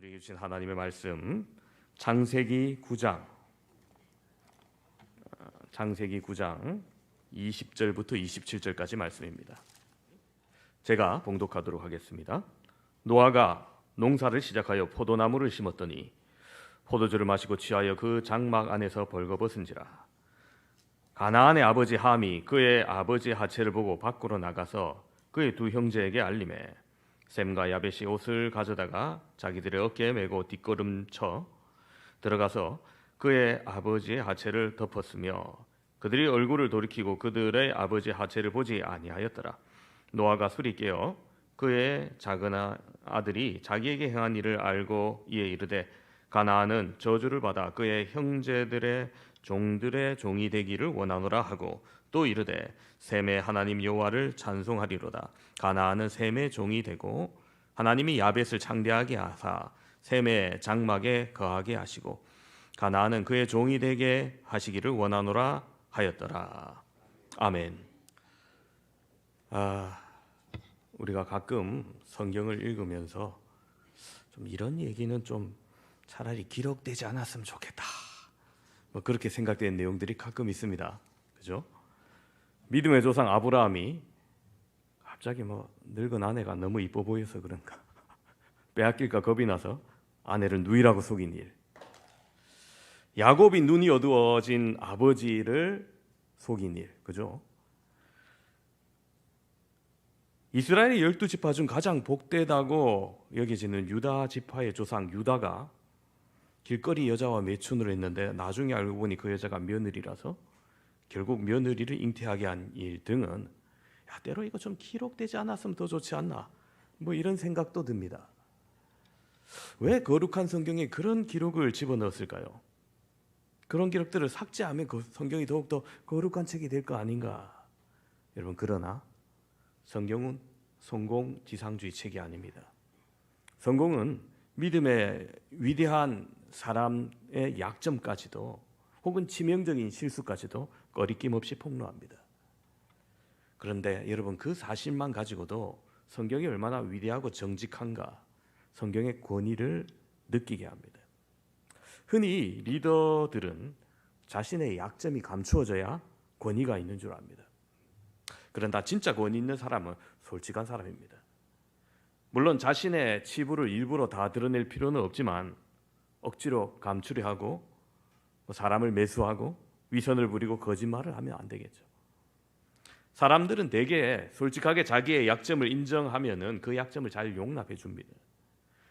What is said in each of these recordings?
우리에게 주신 하나님의 말씀 창세기 9장 20절부터 27절까지 말씀입니다. 제가 봉독하도록 하겠습니다. 노아가 농사를 시작하여 포도나무를 심었더니 포도주를 마시고 취하여 그 장막 안에서 벌거벗은지라. 가나안의 아버지 함이 그의 아버지의 하체를 보고 밖으로 나가서 그의 두 형제에게 알림해 셈과 야벳이 옷을 가져다가 자기들의 어깨에 메고 뒷걸음쳐 들어가서 그의 아버지의 하체를 덮었으며 그들이 얼굴을 돌이키고 그들의 아버지의 하체를 보지 아니하였더라. 노아가 술이 깨어 그의 작은 아들이 자기에게 행한 일을 알고 이에 이르되 가나안은 저주를 받아 그의 형제들의 종들의 종이 되기를 원하노라 하고 또 이르되 셈의 하나님 여호와를 찬송하리로다. 가나안은 셈의 종이 되고 하나님이 야벳을 창대하게 하사 셈의 장막에 거하게 하시고 가나안은 그의 종이 되게 하시기를 원하노라 하였더라. 아멘. 우리가 가끔 성경을 읽으면서 좀 이런 얘기는 좀 차라리 기록되지 않았으면 좋겠다, 그렇게 생각되는 내용들이 가끔 있습니다. 그죠? 믿음의 조상 아브라함이 갑자기 늙은 아내가 너무 이뻐 보여서 그런가 빼앗길까 겁이 나서 아내를 누이라고 속인 일, 야곱이 눈이 어두워진 아버지를 속인 일, 그죠? 이스라엘의 12지파 중 가장 복되다고 여겨지는 유다 지파의 조상 유다가 길거리 여자와 매춘을 했는데 나중에 알고 보니 그 여자가 며느리라서 결국 며느리를 잉태하게 한 일 등은 때로 이거 좀 기록되지 않았으면 더 좋지 않나, 이런 생각도 듭니다. 왜 거룩한 성경에 그런 기록을 집어넣었을까요? 그런 기록들을 삭제하면 그 성경이 더욱더 거룩한 책이 될 거 아닌가? 여러분, 그러나 성경은 성공지상주의 책이 아닙니다. 성공은 믿음의 위대한 사람의 약점까지도 혹은 치명적인 실수까지도 꺼리낌 없이 폭로합니다. 그런데 여러분, 그 사실만 가지고도 성경이 얼마나 위대하고 정직한가 성경의 권위를 느끼게 합니다. 흔히 리더들은 자신의 약점이 감추어져야 권위가 있는 줄 압니다. 그런데 진짜 권위 있는 사람은 솔직한 사람입니다. 물론 자신의 치부를 일부러 다 드러낼 필요는 없지만 억지로 감추려 하고 사람을 매수하고 위선을 부리고 거짓말을 하면 안 되겠죠. 사람들은 대개 솔직하게 자기의 약점을 인정하면은 그 약점을 잘 용납해 줍니다.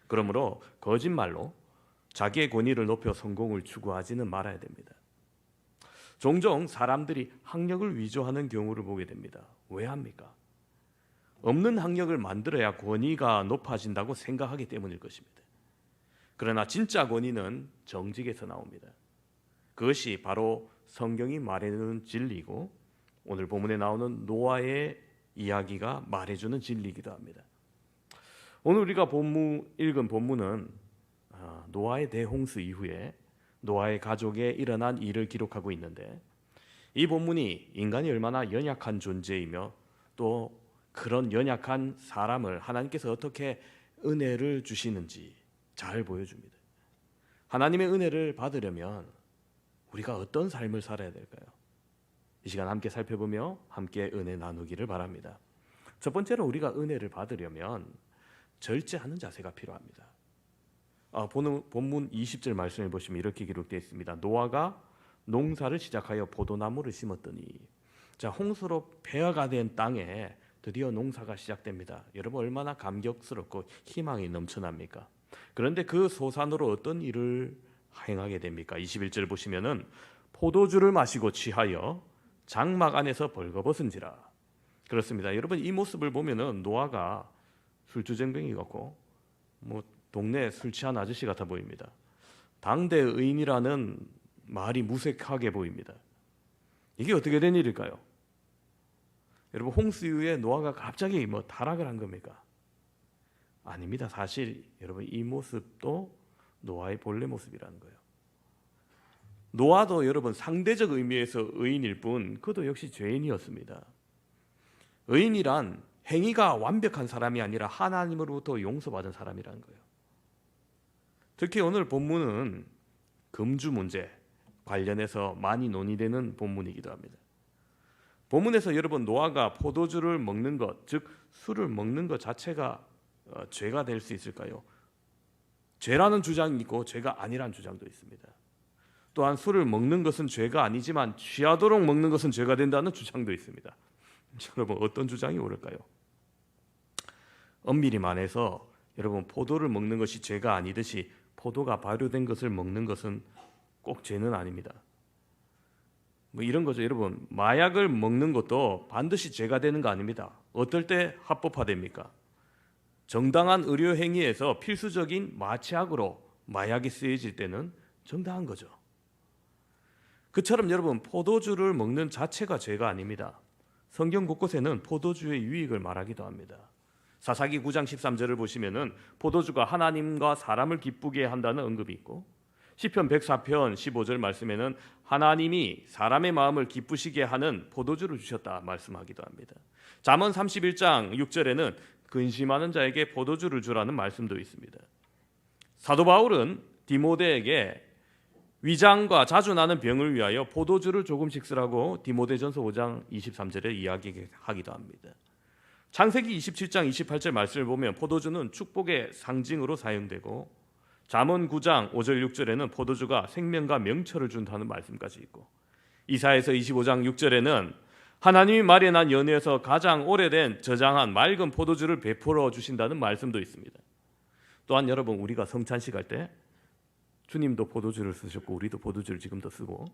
그러므로 거짓말로 자기의 권위를 높여 성공을 추구하지는 말아야 됩니다. 종종 사람들이 학력을 위조하는 경우를 보게 됩니다. 왜 합니까? 없는 학력을 만들어야 권위가 높아진다고 생각하기 때문일 것입니다. 그러나 진짜 권위는 정직에서 나옵니다. 그것이 바로 성경이 말해주는 진리이고 오늘 본문에 나오는 노아의 이야기가 말해주는 진리이기도 합니다. 오늘 우리가 읽은 본문은 노아의 대홍수 이후에 노아의 가족에 일어난 일을 기록하고 있는데, 이 본문이 인간이 얼마나 연약한 존재이며 또 그런 연약한 사람을 하나님께서 어떻게 은혜를 주시는지 잘 보여줍니다. 하나님의 은혜를 받으려면 우리가 어떤 삶을 살아야 될까요? 이 시간 함께 살펴보며 함께 은혜 나누기를 바랍니다. 첫 번째로 우리가 은혜를 받으려면 절제하는 자세가 필요합니다. 본문 20절 말씀을 보시면 이렇게 기록되어 있습니다. 노아가 농사를 시작하여 포도나무를 심었더니, 홍수로 폐허가 된 땅에 드디어 농사가 시작됩니다. 여러분, 얼마나 감격스럽고 희망이 넘쳐납니까? 그런데 그 소산으로 어떤 일을 행하게 됩니까? 21절 보시면은 포도주를 마시고 취하여 장막 안에서 벌거벗은지라. 그렇습니다. 여러분, 이 모습을 보면은 노아가 술주정뱅이 같고 동네 술 취한 아저씨 같아 보입니다. 당대 의인이라는 말이 무색하게 보입니다. 이게 어떻게 된 일일까요? 여러분, 홍수 이후에 노아가 갑자기 타락을 한 겁니까? 아닙니다. 사실 여러분, 이 모습도 노아의 본래 모습이라는 거예요. 노아도 여러분 상대적 의미에서 의인일 뿐 그도 역시 죄인이었습니다. 의인이란 행위가 완벽한 사람이 아니라 하나님으로부터 용서받은 사람이라는 거예요. 특히 오늘 본문은 금주 문제 관련해서 많이 논의되는 본문이기도 합니다. 본문에서 여러분 노아가 포도주를 먹는 것, 즉 술을 먹는 것 자체가 죄가 될 수 있을까요? 죄라는 주장이 있고 죄가 아니라는 주장도 있습니다. 또한 술을 먹는 것은 죄가 아니지만 취하도록 먹는 것은 죄가 된다는 주장도 있습니다. 여러분 어떤 주장이 옳을까요? 엄밀히 말해서 여러분 포도를 먹는 것이 죄가 아니듯이 포도가 발효된 것을 먹는 것은 꼭 죄는 아닙니다. 뭐 이런 거죠. 여러분 마약을 먹는 것도 반드시 죄가 되는 거 아닙니다. 어떨 때 합법화됩니까? 정당한 의료 행위에서 필수적인 마취약으로 마약이 쓰여질 때는 정당한 거죠. 그처럼 여러분 포도주를 먹는 자체가 죄가 아닙니다. 성경 곳곳에는 포도주의 유익을 말하기도 합니다. 사사기 9장 13절을 보시면은 포도주가 하나님과 사람을 기쁘게 한다는 언급이 있고 시편 104편 15절 말씀에는 하나님이 사람의 마음을 기쁘시게 하는 포도주를 주셨다 말씀하기도 합니다. 잠언 31장 6절에는 근심하는 자에게 포도주를 주라는 말씀도 있습니다. 사도 바울은 디모데에게 위장과 자주 나는 병을 위하여 포도주를 조금씩 쓰라고 디모데전서 5장 23절에 이야기하기도 합니다. 창세기 27장 28절 말씀을 보면 포도주는 축복의 상징으로 사용되고 잠언 9장 5절 6절에는 포도주가 생명과 명철을 준다는 말씀까지 있고 이사야서 25장 6절에는 하나님이 마련한 연회에서 가장 오래된 저장한 맑은 포도주를 베풀어 주신다는 말씀도 있습니다. 또한 여러분 우리가 성찬식 할 때 주님도 포도주를 쓰셨고 우리도 포도주를 지금도 쓰고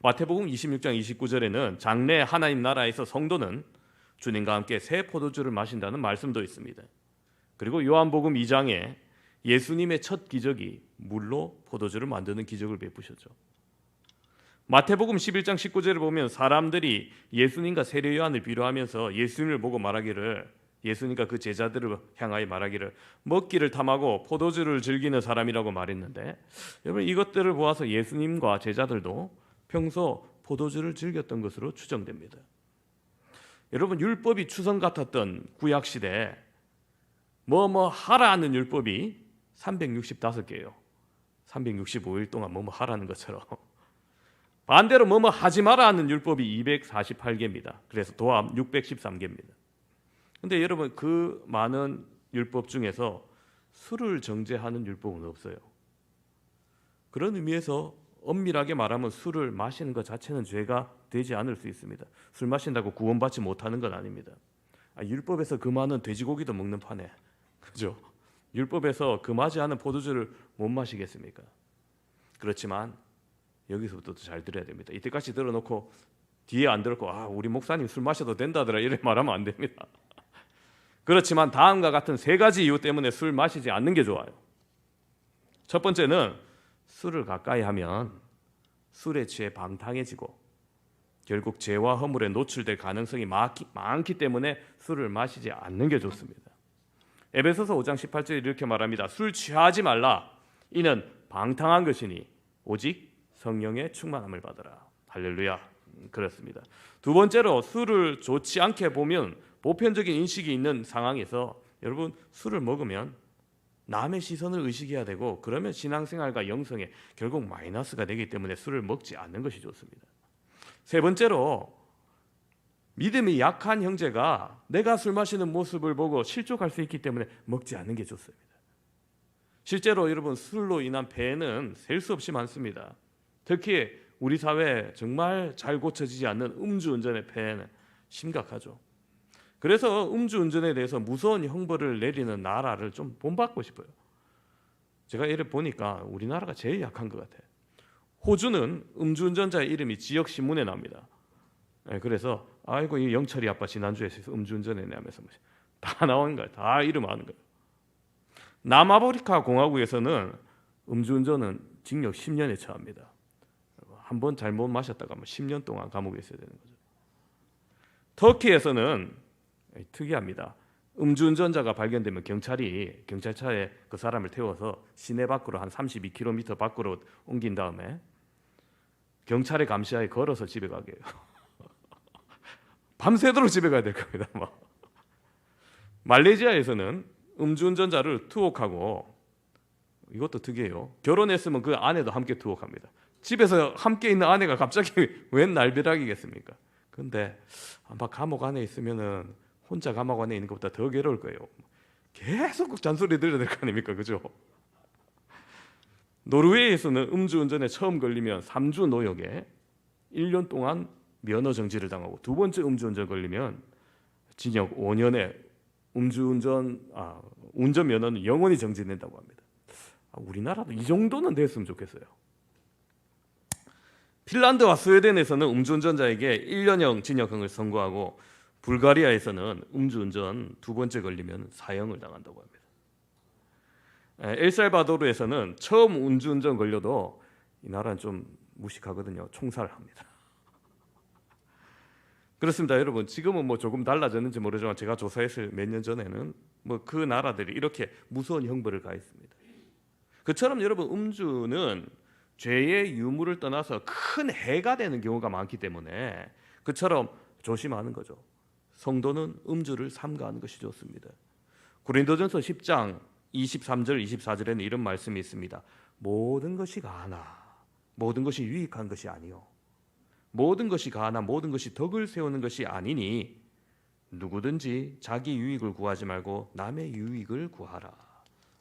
마태복음 26장 29절에는 장래 하나님 나라에서 성도는 주님과 함께 새 포도주를 마신다는 말씀도 있습니다. 그리고 요한복음 2장에 예수님의 첫 기적이 물로 포도주를 만드는 기적을 베푸셨죠. 마태복음 11장 19절을 보면 사람들이 예수님과 세례 요한을 비유하면서 예수님을 보고 말하기를 예수님과 그 제자들을 향하여 말하기를 먹기를 탐하고 포도주를 즐기는 사람이라고 말했는데 여러분 이것들을 보아서 예수님과 제자들도 평소 포도주를 즐겼던 것으로 추정됩니다. 여러분 율법이 추상 같았던 구약 시대에 뭐뭐 하라는 율법이 365개예요. 365일 동안 뭐뭐 하라는 것처럼 반대로 뭐뭐 하지 마라는 율법이 248개입니다. 그래서 도합 613개입니다. 근데 여러분 그 많은 율법 중에서 술을 정죄하는 율법은 없어요. 그런 의미에서 엄밀하게 말하면 술을 마시는 것 자체는 죄가 되지 않을 수 있습니다. 술 마신다고 구원받지 못하는 건 아닙니다. 율법에서 금하는 돼지고기도 먹는 판에 그죠? 율법에서 금하지 않은 포도주를 못 마시겠습니까? 그렇지만 여기서부터 잘 들어야 됩니다. 이때까지 들어놓고 뒤에 안 들었고 우리 목사님 술 마셔도 된다더라 이렇게 말하면 안 됩니다. 그렇지만 다음과 같은 세 가지 이유 때문에 술 마시지 않는 게 좋아요. 첫 번째는 술을 가까이 하면 술에 취해 방탕해지고 결국 죄와 허물에 노출될 가능성이 많기 때문에 술을 마시지 않는 게 좋습니다. 에베소서 5장 18절에 이렇게 말합니다. 술 취하지 말라. 이는 방탕한 것이니 오직 성령의 충만함을 받으라. 할렐루야. 그렇습니다. 두 번째로 술을 좋지 않게 보면 보편적인 인식이 있는 상황에서 여러분 술을 먹으면 남의 시선을 의식해야 되고 그러면 신앙생활과 영성에 결국 마이너스가 되기 때문에 술을 먹지 않는 것이 좋습니다. 세 번째로 믿음이 약한 형제가 내가 술 마시는 모습을 보고 실족할 수 있기 때문에 먹지 않는 게 좋습니다. 실제로 여러분 술로 인한 폐해는 셀 수 없이 많습니다. 특히 우리 사회에 정말 잘 고쳐지지 않는 음주운전의 폐해는 심각하죠. 그래서 음주운전에 대해서 무서운 형벌을 내리는 나라를 좀 본받고 싶어요. 제가 이를 보니까 우리나라가 제일 약한 것 같아요. 호주는 음주운전자의 이름이 지역신문에 나옵니다. 그래서 아이고 이 영철이 아빠 지난주에 음주운전했네 하면서 다 나오는 거예요. 다 이름 아는 거예요. 남아프리카 공화국에서는 음주운전은 징역 10년에 처합니다. 한 번 잘못 마셨다가 10년 동안 감옥에 있어야 되는 거죠. 터키에서는 특이합니다. 음주운전자가 발견되면 경찰이 경찰차에 그 사람을 태워서 시내 밖으로 한 32km 밖으로 옮긴 다음에 경찰의 감시하에 걸어서 집에 가게 해요. 밤새도록 집에 가야 될 겁니다. 말레이시아에서는 음주운전자를 투옥하고 이것도 특이해요. 결혼했으면 그 아내도 함께 투옥합니다. 집에서 함께 있는 아내가 갑자기 웬 날벼락이겠습니까? 근데 아마 감옥 안에 있으면은 혼자 감옥 안에 있는 것보다 더 괴로울 거예요. 계속 잔소리 들어야 될 거 아닙니까? 그죠? 노르웨이에서는 음주운전에 처음 걸리면 3주 노역에 1년 동안 면허 정지를 당하고 두 번째 음주운전 걸리면 징역 5년에 운전 면허는 영원히 정지된다고 합니다. 우리나라도 이 정도는 됐으면 좋겠어요. 핀란드와 스웨덴에서는 음주운전자에게 1년형 징역형을 선고하고 불가리아에서는 음주운전 두 번째 걸리면 사형을 당한다고 합니다. 엘살바도르에서는 처음 음주운전 걸려도 이 나라는 좀 무식하거든요. 총살합니다. 그렇습니다, 여러분. 지금은 뭐 조금 달라졌는지 모르지만 제가 조사했을 몇 년 전에는 뭐 그 나라들이 이렇게 무서운 형벌을 가했습니다. 그처럼 여러분 음주는 죄의 유무를 떠나서 큰 해가 되는 경우가 많기 때문에 그처럼 조심하는 거죠. 성도는 음주를 삼가하는 것이 좋습니다. 고린도전서 10장 23절 24절에는 이런 말씀이 있습니다. 모든 것이 가하나 모든 것이 유익한 것이 아니요 모든 것이 가하나 모든 것이 덕을 세우는 것이 아니니 누구든지 자기 유익을 구하지 말고 남의 유익을 구하라.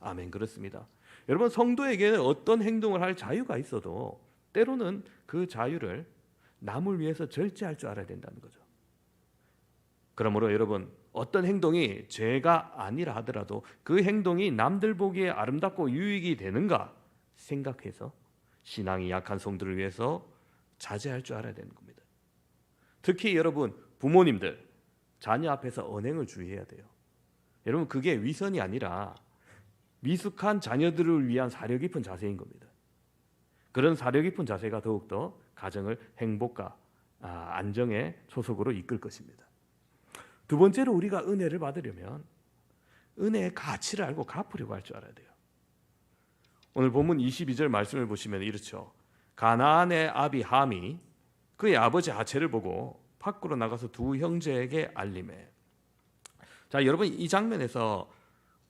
아멘. 그렇습니다. 여러분, 성도에게는 어떤 행동을 할 자유가 있어도 때로는 그 자유를 남을 위해서 절제할 줄 알아야 된다는 거죠. 그러므로 여러분, 어떤 행동이 죄가 아니라 하더라도 그 행동이 남들 보기에 아름답고 유익이 되는가 생각해서 신앙이 약한 성도를 위해서 자제할 줄 알아야 되는 겁니다. 특히 여러분, 부모님들 자녀 앞에서 언행을 주의해야 돼요. 여러분, 그게 위선이 아니라 미숙한 자녀들을 위한 사려 깊은 자세인 겁니다. 그런 사려 깊은 자세가 더욱더 가정을 행복과 안정의 소속으로 이끌 것입니다. 두 번째로 우리가 은혜를 받으려면 은혜의 가치를 알고 갚으려고 할 줄 알아야 돼요. 오늘 본문 22절 말씀을 보시면 이렇죠. 가나안의 아비 함이 그의 아버지 하체를 보고 밖으로 나가서 두 형제에게 알림해. 자, 여러분, 이 장면에서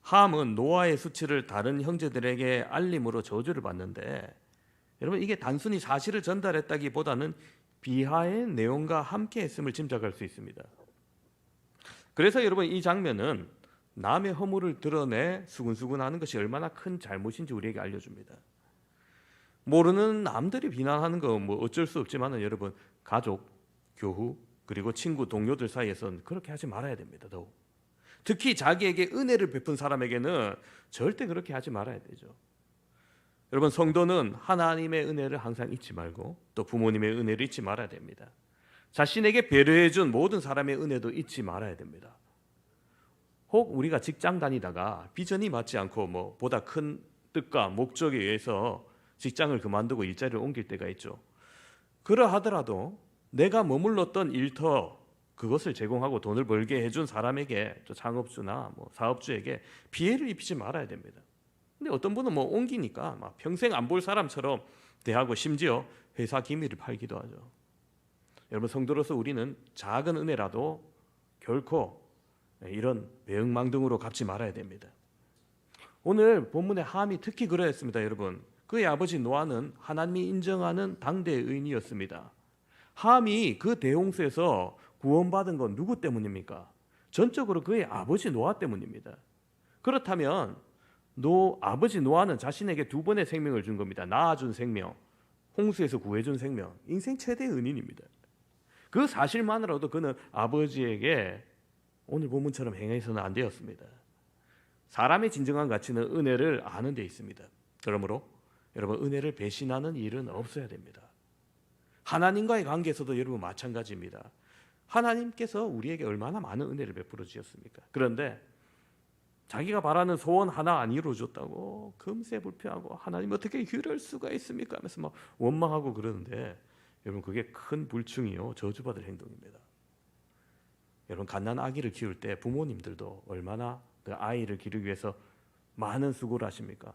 함은 노아의 수치를 다른 형제들에게 알림으로 저주를 받는데, 여러분, 이게 단순히 사실을 전달했다기보다는 비하의 내용과 함께 했음을 짐작할 수 있습니다. 그래서 여러분, 이 장면은 남의 허물을 드러내 수군수군하는 것이 얼마나 큰 잘못인지 우리에게 알려줍니다. 모르는 남들이 비난하는 건 뭐 어쩔 수 없지만 여러분, 가족, 교후, 그리고 친구, 동료들 사이에서는 그렇게 하지 말아야 됩니다. 더욱 특히 자기에게 은혜를 베푼 사람에게는 절대 그렇게 하지 말아야 되죠. 여러분, 성도는 하나님의 은혜를 항상 잊지 말고 또 부모님의 은혜를 잊지 말아야 됩니다. 자신에게 배려해준 모든 사람의 은혜도 잊지 말아야 됩니다. 혹 우리가 직장 다니다가 비전이 맞지 않고 뭐 보다 큰 뜻과 목적에 의해서 직장을 그만두고 일자리를 옮길 때가 있죠. 그러하더라도 내가 머물렀던 일터 그것을 제공하고 돈을 벌게 해준 사람에게, 또 창업주나 뭐 사업주에게 피해를 입히지 말아야 됩니다. 근데 어떤 분은 뭐 옮기니까 막 평생 안 볼 사람처럼 대하고 심지어 회사 기밀을 팔기도 하죠. 여러분, 성도로서 우리는 작은 은혜라도 결코 이런 매응망등으로 갚지 말아야 됩니다. 오늘 본문의 함이 특히 그러했습니다. 여러분, 그의 아버지 노아는 하나님이 인정하는 당대의 의인이었습니다. 함이 그 대홍수에서 구원받은 건 누구 때문입니까? 전적으로 그의 아버지 노아 때문입니다. 그렇다면 아버지 노아는 자신에게 두 번의 생명을 준 겁니다. 낳아준 생명, 홍수에서 구해준 생명, 인생 최대의 은인입니다. 그 사실만으로도 그는 아버지에게 오늘 본문처럼 행해서는 안 되었습니다. 사람의 진정한 가치는 은혜를 아는 데 있습니다. 그러므로 여러분, 은혜를 배신하는 일은 없어야 됩니다. 하나님과의 관계에서도 여러분 마찬가지입니다. 하나님께서 우리에게 얼마나 많은 은혜를 베풀어 주셨습니까? 그런데 자기가 바라는 소원 하나 안 이루어졌다고 금세 불평하고 하나님 어떻게 이럴 수가 있습니까? 하면서 막 원망하고 그러는데 여러분, 그게 큰 불충이요 저주받을 행동입니다. 여러분, 갓난 아기를 키울 때 부모님들도 얼마나 그 아이를 기르기 위해서 많은 수고를 하십니까?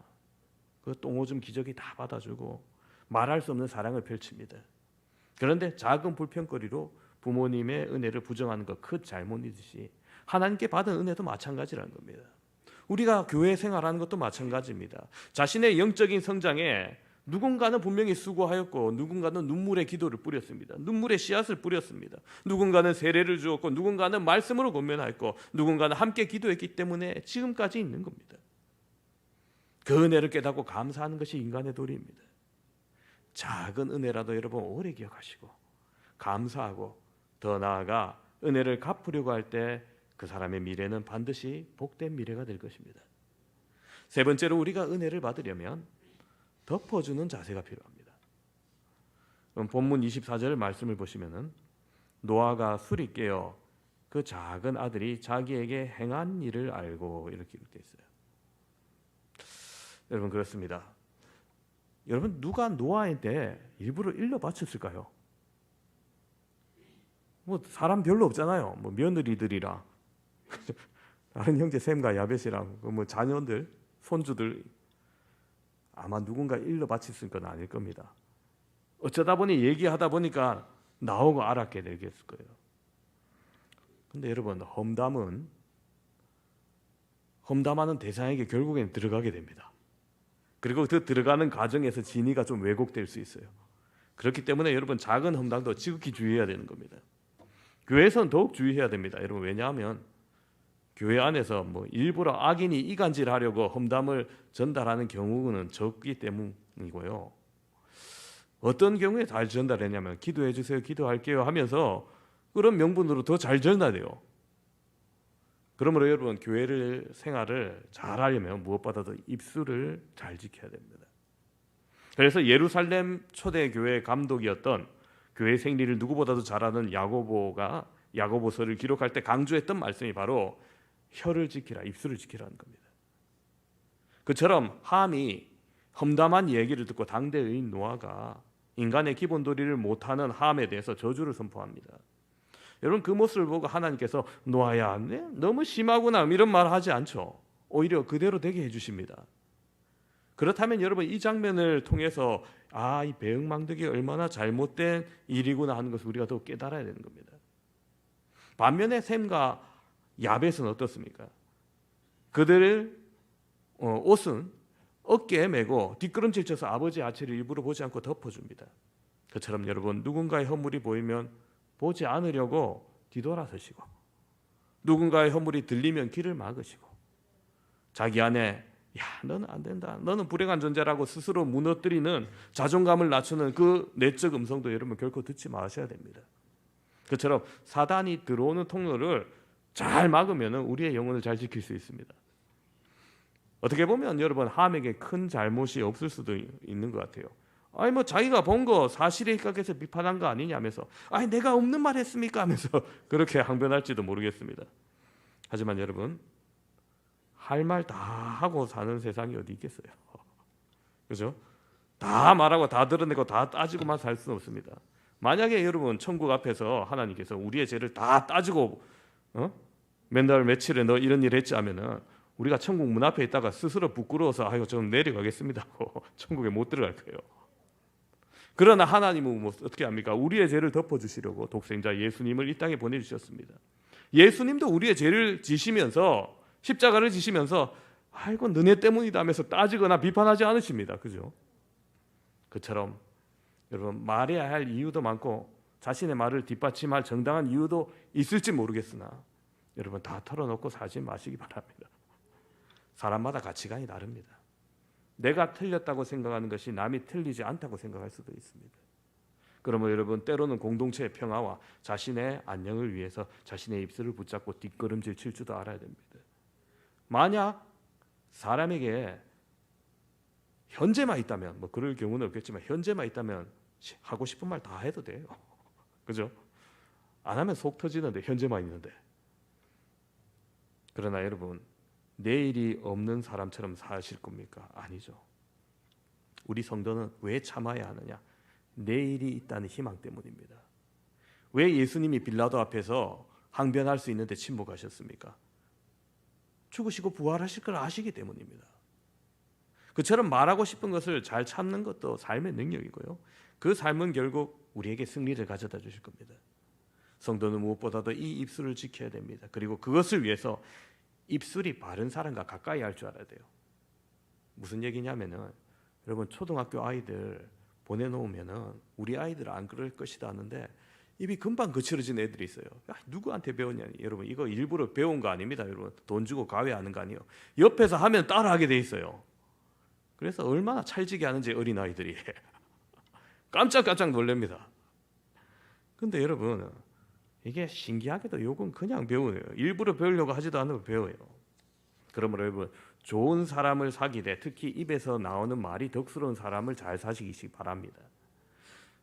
그 똥오줌 기저귀 다 받아주고 말할 수 없는 사랑을 펼칩니다. 그런데 작은 불평거리로 부모님의 은혜를 부정하는 것 큰 잘못이듯이 하나님께 받은 은혜도 마찬가지라는 겁니다. 우리가 교회 생활하는 것도 마찬가지입니다. 자신의 영적인 성장에 누군가는 분명히 수고하였고 누군가는 눈물의 기도를 뿌렸습니다. 눈물의 씨앗을 뿌렸습니다. 누군가는 세례를 주었고 누군가는 말씀으로 권면하였고 누군가는 함께 기도했기 때문에 지금까지 있는 겁니다. 그 은혜를 깨닫고 감사하는 것이 인간의 도리입니다. 작은 은혜라도 여러분 오래 기억하시고 감사하고 더 나아가 은혜를 갚으려고 할 때 그 사람의 미래는 반드시 복된 미래가 될 것입니다. 세 번째로 우리가 은혜를 받으려면 덮어주는 자세가 필요합니다. 그럼 본문 24절 말씀을 보시면은 노아가 술이 깨어 그 작은 아들이 자기에게 행한 일을 알고 이렇게 기록되어 있어요. 여러분 그렇습니다. 여러분 누가 노아한테 일부러 일러 바쳤을까요? 뭐 사람 별로 없잖아요. 뭐 며느리들이랑 다른 형제 셈과 야벳이랑 뭐 자녀들, 손주들 아마 누군가 일러 바쳤을 건 아닐 겁니다. 어쩌다 보니 얘기하다 보니까 나오고 알았게 되겠을 거예요. 근데 여러분 험담하는 대상에게 결국엔 들어가게 됩니다. 그리고 그 들어가는 과정에서 진위가 좀 왜곡될 수 있어요. 그렇기 때문에 여러분 작은 험담도 지극히 주의해야 되는 겁니다. 교회에서는 더욱 주의해야 됩니다. 여러분 왜냐하면 교회 안에서 뭐 일부러 악인이 이간질하려고 험담을 전달하는 경우는 적기 때문이고요. 어떤 경우에 잘 전달했냐면 기도해 주세요, 기도할게요 하면서 그런 명분으로 더 잘 전달돼요. 그러므로 여러분 교회를 생활을 잘 하려면 무엇보다도 입술을 잘 지켜야 됩니다. 그래서 예루살렘 초대교회 감독이었던 교회 생리를 누구보다도 잘 아는 야고보가 야고보서를 기록할 때 강조했던 말씀이 바로 혀를 지키라, 입술을 지키라는 겁니다. 그처럼 함이 험담한 얘기를 듣고 당대 의인 노아가 인간의 기본 도리를 못하는 함에 대해서 저주를 선포합니다. 여러분 그 모습을 보고 하나님께서 노아야 너무 심하구나 이런 말 하지 않죠. 오히려 그대로 되게 해주십니다. 그렇다면 여러분 이 장면을 통해서 이 배은망덕이 얼마나 잘못된 일이구나 하는 것을 우리가 더 깨달아야 되는 겁니다. 반면에 셈과 야벳은 어떻습니까? 그들의 옷은 어깨에 메고 뒷걸음질 쳐서 아버지의 아치를 일부러 보지 않고 덮어줍니다. 그처럼 여러분 누군가의 허물이 보이면 보지 않으려고 뒤돌아서시고 누군가의 허물이 들리면 귀를 막으시고 자기 안에 너는 안 된다, 너는 불행한 존재라고 스스로 무너뜨리는 자존감을 낮추는 그 내적 음성도 여러분 결코 듣지 마셔야 됩니다. 그처럼 사단이 들어오는 통로를 잘 막으면 우리의 영혼을 잘 지킬 수 있습니다. 어떻게 보면 여러분 함에게 큰 잘못이 없을 수도 있는 것 같아요. 뭐 자기가 본 거 사실에 입각해서 비판한 거 아니냐면서 내가 없는 말 했습니까 하면서 그렇게 항변할지도 모르겠습니다. 하지만 여러분 할 말 다 하고 사는 세상이 어디 있겠어요? 그죠? 다 말하고 다 드러내고 다 따지고만 살 수는 없습니다. 만약에 여러분 천국 앞에서 하나님께서 우리의 죄를 다 따지고 맨날 며칠에 너 이런 일 했지 하면은 우리가 천국 문 앞에 있다가 스스로 부끄러워서 저는 내려가겠습니다 하고 천국에 못 들어갈 거예요. 그러나 하나님은 어떻게 합니까? 우리의 죄를 덮어주시려고 독생자 예수님을 이 땅에 보내주셨습니다. 예수님도 우리의 죄를 지시면서 십자가를 지시면서 이건 너네 때문이다 하면서 따지거나 비판하지 않으십니다. 그죠? 그처럼 여러분 말해야 할 이유도 많고 자신의 말을 뒷받침할 정당한 이유도 있을지 모르겠으나 여러분 다 털어놓고 살지 마시기 바랍니다. 사람마다 가치관이 다릅니다. 내가 틀렸다고 생각하는 것이 남이 틀리지 않다고 생각할 수도 있습니다. 그러면 여러분 때로는 공동체의 평화와 자신의 안녕을 위해서 자신의 입술을 붙잡고 뒷걸음질 칠 줄도 알아야 됩니다. 만약 사람에게 현재만 있다면 그럴 경우는 없겠지만 현재만 있다면 하고 싶은 말 다 해도 돼요. 그죠? 안 하면 속 터지는데 현재만 있는데. 그러나 여러분 내일이 없는 사람처럼 사실 겁니까? 아니죠. 우리 성도는 왜 참아야 하느냐? 내일이 있다는 희망 때문입니다. 왜 예수님이 빌라도 앞에서 항변할 수 있는데 침묵하셨습니까? 죽으시고 부활하실 걸 아시기 때문입니다. 그처럼 말하고 싶은 것을 잘 참는 것도 삶의 능력이고요. 그 삶은 결국 우리에게 승리를 가져다 주실 겁니다. 성도는 무엇보다도 이 입술을 지켜야 됩니다. 그리고 그것을 위해서 입술이 바른 사람과 가까이 할 줄 알아야 돼요. 무슨 얘기냐면은 여러분 초등학교 아이들 보내놓으면은 우리 아이들은 안 그럴 것이다 하는데 입이 금방 거칠어진 애들이 있어요. 야, 누구한테 배웠냐니. 여러분 이거 일부러 배운 거 아닙니다. 여러분 돈 주고 가외하는 거 아니에요. 옆에서 하면 따라하게 돼 있어요. 그래서 얼마나 찰지게 하는지 어린아이들이 깜짝깜짝 놀랍니다. 근데 여러분 이게 신기하게도 욕은 그냥 배우네요. 일부러 배우려고 하지도 않고 배워요. 그러므로 여러분 좋은 사람을 사귀되 특히 입에서 나오는 말이 덕스러운 사람을 잘 사귀시기 바랍니다.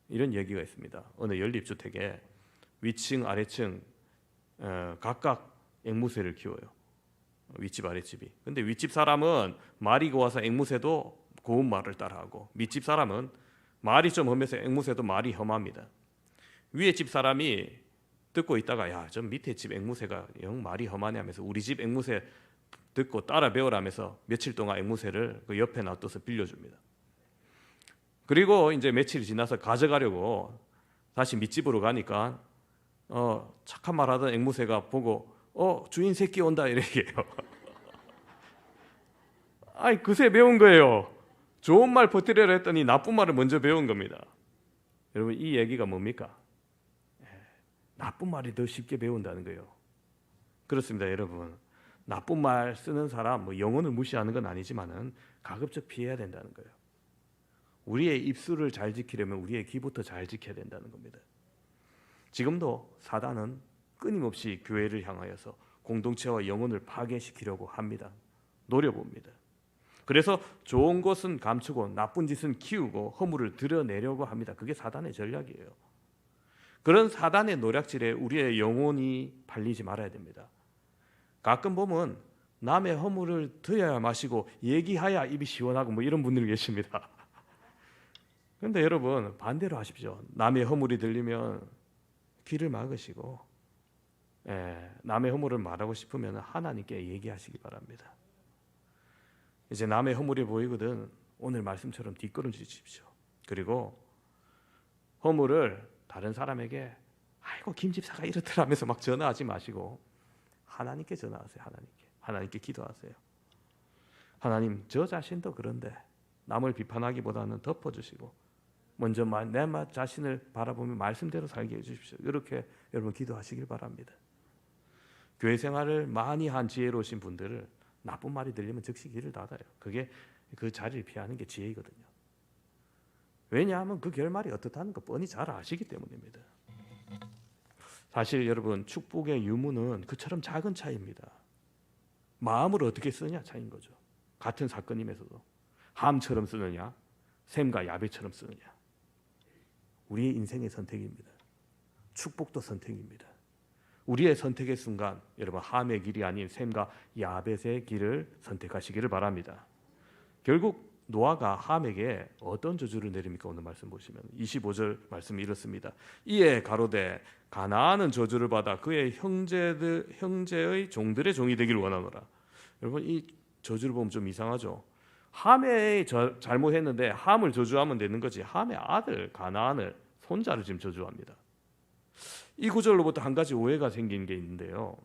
이런 얘기가 있습니다. 어느 연립주택에 위층 아래층 각각 앵무새를 키워요. 윗집 아랫집이. 근데 윗집 사람은 말이 고와서 앵무새도 고운 말을 따라하고 밑집 사람은 말이 좀 험해서 앵무새도 말이 험합니다. 위에 집 사람이 듣고 있다가 야, 저 밑에 집 앵무새가 영 말이 험하네 하면서 우리 집 앵무새 듣고 따라 배우라면서 며칠 동안 앵무새를 그 옆에 놔둬서 빌려줍니다. 그리고 이제 며칠이 지나서 가져가려고 다시 밑집으로 가니까 착한 말 하던 앵무새가 보고 주인 새끼 온다 이래요. 아이 그새 배운 거예요. 좋은 말 버티려고 했더니 나쁜 말을 먼저 배운 겁니다. 여러분 이 얘기가 뭡니까? 나쁜 말이 더 쉽게 배운다는 거예요. 그렇습니다, 여러분. 나쁜 말 쓰는 사람, 뭐 영혼을 무시하는 건 아니지만은 가급적 피해야 된다는 거예요. 우리의 입술을 잘 지키려면 우리의 귀부터 잘 지켜야 된다는 겁니다. 지금도 사단은 끊임없이 교회를 향하여서 공동체와 영혼을 파괴시키려고 합니다. 노려봅니다. 그래서 좋은 것은 감추고 나쁜 짓은 키우고 허물을 드러내려고 합니다. 그게 사단의 전략이에요. 그런 사단의 노략질에 우리의 영혼이 팔리지 말아야 됩니다. 가끔 보면 남의 허물을 들여야 마시고 얘기해야 입이 시원하고 뭐 이런 분들이 계십니다. 그런데 여러분 반대로 하십시오. 남의 허물이 들리면 귀를 막으시고 남의 허물을 말하고 싶으면 하나님께 얘기하시기 바랍니다. 이제 남의 허물이 보이거든 오늘 말씀처럼 뒷걸음질 주십시오. 그리고 허물을 다른 사람에게 아이고 김집사가 이렇더라면서 막 전화하지 마시고 하나님께 전화하세요. 하나님께 기도하세요. 하나님 저 자신도 그런데 남을 비판하기보다는 덮어주시고 먼저 내 자신을 바라보며 말씀대로 살게 해주십시오. 이렇게 여러분 기도하시길 바랍니다. 교회 생활을 많이 한 지혜로우신 분들을 나쁜 말이 들리면 즉시 귀를 닫아요. 그게 그 자리를 피하는 게 지혜이거든요. 왜냐하면 그 결말이 어떻다는 거 뻔히 잘 아시기 때문입니다. 사실 여러분 축복의 유무는 그처럼 작은 차이입니다. 마음을 어떻게 쓰느냐 차이인 거죠. 같은 사건임에서도 함처럼 쓰느냐 샘과 야베처럼 쓰느냐 우리의 인생의 선택입니다. 축복도 선택입니다. 우리의 선택의 순간 여러분 함의 길이 아닌 샘과 야벳의 길을 선택하시기를 바랍니다. 결국 노아가 함에게 어떤 저주를 내립니까? 오늘 말씀 보시면 25절 말씀이 이렇습니다. 이에 가로되 가나안은 저주를 받아 그의 형제의 종들의 종이 되기를 원하노라. 여러분 이 저주를 보면 좀 이상하죠. 함의 잘못했는데 함을 저주하면 되는 거지 함의 아들 가나안을 손자를 지금 저주합니다. 이 구절로부터 한 가지 오해가 생긴 게 있는데요.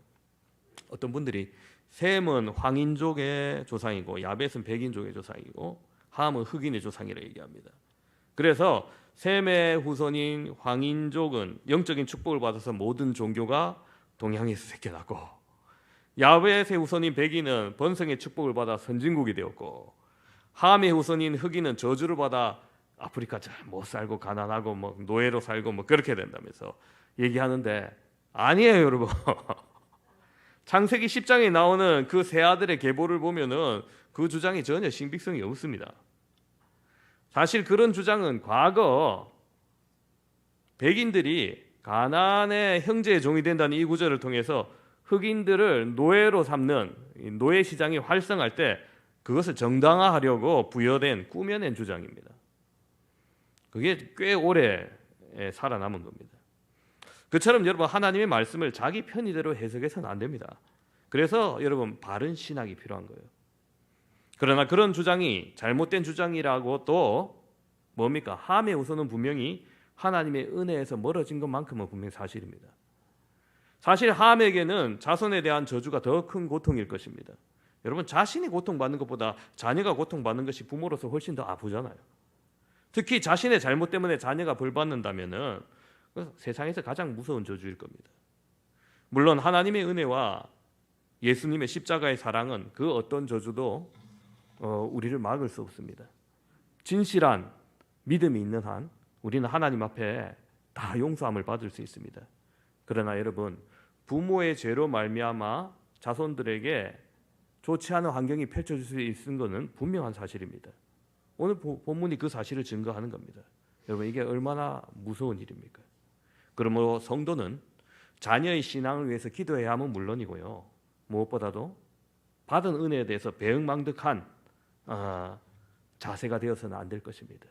어떤 분들이 셈은 황인족의 조상이고 야벳은 백인족의 조상이고 함은 흑인의 조상이라고 얘기합니다. 그래서 셈의 후손인 황인족은 영적인 축복을 받아서 모든 종교가 동양에서 생겨나고 야벳의 후손인 백인은 번성의 축복을 받아 선진국이 되었고 함의 후손인 흑인은 저주를 받아 아프리카 잘 못 살고 가난하고 뭐 노예로 살고 뭐 그렇게 된다면서 얘기하는데 아니에요, 여러분. 창세기 10장에 나오는 그 세 아들의 계보를 보면은 그 주장이 전혀 신빙성이 없습니다. 사실 그런 주장은 과거 백인들이 가나안의 형제의 종이 된다는 이 구절을 통해서 흑인들을 노예로 삼는 노예 시장이 활성할 때 그것을 정당화하려고 부여된 꾸며낸 주장입니다. 그게 꽤 오래 살아남은 겁니다. 그처럼 여러분 하나님의 말씀을 자기 편의대로 해석해서는 안 됩니다. 그래서 여러분 바른 신학이 필요한 거예요. 그러나 그런 주장이 잘못된 주장이라고 또 뭡니까? 함의 우선은 분명히 하나님의 은혜에서 멀어진 것만큼은 분명히 사실입니다. 사실 함에게는 자손에 대한 저주가 더 큰 고통일 것입니다. 여러분, 자신이 고통받는 것보다 자녀가 고통받는 것이 부모로서 훨씬 더 아프잖아요. 특히 자신의 잘못 때문에 자녀가 벌받는다면은 세상에서 가장 무서운 저주일 겁니다. 물론 하나님의 은혜와 예수님의 십자가의 사랑은 그 어떤 저주도 우리를 막을 수 없습니다. 진실한 믿음이 있는 한 우리는 하나님 앞에 다 용서함을 받을 수 있습니다. 그러나 여러분, 부모의 죄로 말미암아 자손들에게 좋지 않은 환경이 펼쳐질 수 있는 것은 분명한 사실입니다. 오늘 본문이 그 사실을 증거하는 겁니다. 여러분, 이게 얼마나 무서운 일입니까? 그러므로 성도는 자녀의 신앙을 위해서 기도해야 함은 물론이고요, 무엇보다도 받은 은혜에 대해서 배은망덕한 자세가 되어서는 안 될 것입니다.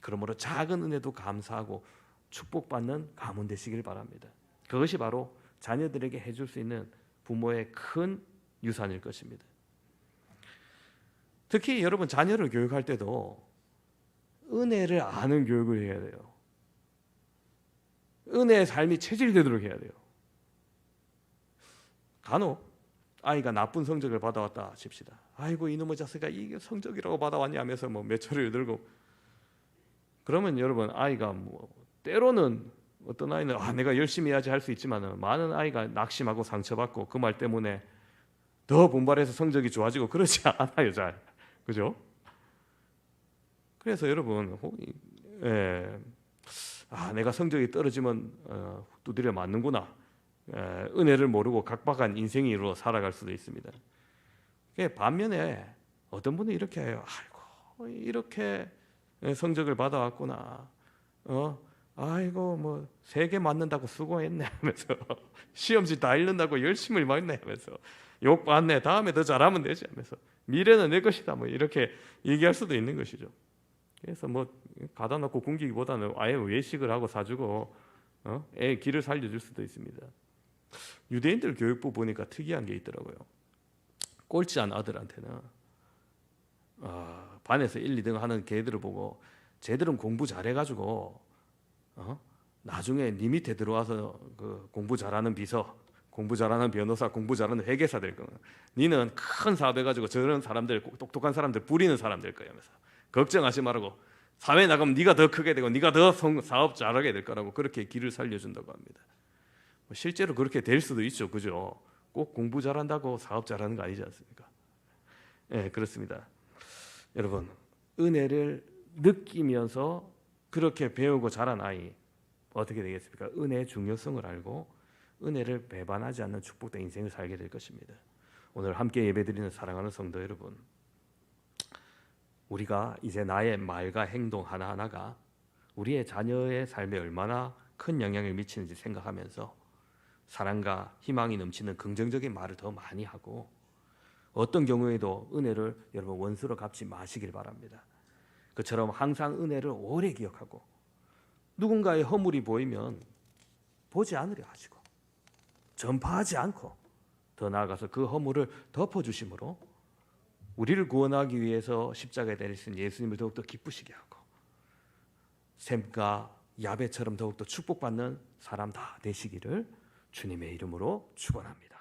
그러므로 작은 은혜도 감사하고 축복받는 가문 되시길 바랍니다. 그것이 바로 자녀들에게 해줄 수 있는 부모의 큰 유산일 것입니다. 특히 여러분, 자녀를 교육할 때도 은혜를 아는 교육을 해야 돼요. 은혜의 삶이 체질되도록 해야 돼요. 간혹 아이가 나쁜 성적을 받아왔다 칩시다. 아이고, 이놈의 자식아 이게 성적이라고 받아왔냐 하면서 뭐 매초를 들고, 그러면 여러분, 아이가 때로는 어떤 아이는 내가 열심히 해야지 할 수 있지만, 많은 아이가 낙심하고 상처받고 그 말 때문에 더 분발해서 성적이 좋아지고 그러지 않아요, 잘. 그죠? 그래서 여러분, 내가 성적이 떨어지면 두드려 맞는구나, 은혜를 모르고 각박한 인생으로 살아갈 수도 있습니다. 반면에 어떤 분은 이렇게 해요. 아이고, 이렇게 성적을 받아왔구나. 아이고, 뭐 3개 맞는다고 수고했네 하면서 시험지 다 읽는다고 열심히 맞네 하면서 욕 받네, 다음에 더 잘하면 되지 하면서 미래는 내 것이다, 뭐 이렇게 얘기할 수도 있는 것이죠. 그래서 뭐 가다 놓고 굶기기보다는 아예 외식을 하고 사주고 애 길을 살려줄 수도 있습니다. 유대인들 교육부 보니까 특이한 게 있더라고요. 꼴찌한 아들한테는 반에서 1, 2등 하는 걔들을 보고, 쟤들은 공부 잘해가지고 나중에 네 밑에 들어와서 그 공부 잘하는 비서, 공부 잘하는 변호사, 공부 잘하는 회계사 될 거야. 니는 큰 사업 해가지고 저런 사람들, 똑똑한 사람들 부리는 사람 될 거야 하면서 걱정하지 말고 사회 나가면 네가 더 크게 되고 네가 더 사업 잘하게 될 거라고 그렇게 길을 살려준다고 합니다. 실제로 그렇게 될 수도 있죠, 그죠? 꼭 공부 잘한다고 사업 잘하는 거 아니지 않습니까? 네, 그렇습니다. 여러분, 은혜를 느끼면서 그렇게 배우고 자란 아이 어떻게 되겠습니까? 은혜의 중요성을 알고 은혜를 배반하지 않는 축복된 인생을 살게 될 것입니다. 오늘 함께 예배드리는 사랑하는 성도 여러분, 우리가 이제 나의 말과 행동 하나하나가 우리의 자녀의 삶에 얼마나 큰 영향을 미치는지 생각하면서 사랑과 희망이 넘치는 긍정적인 말을 더 많이 하고, 어떤 경우에도 은혜를 여러분 원수로 갚지 마시길 바랍니다. 그처럼 항상 은혜를 오래 기억하고 누군가의 허물이 보이면 보지 않으려 하시고 전파하지 않고 더 나아가서 그 허물을 덮어주심으로 우리를 구원하기 위해서 십자가에 달리신 예수님을 더욱더 기쁘시게 하고 샘과 야베처럼 더욱더 축복받는 사람 다 되시기를 주님의 이름으로 축원합니다.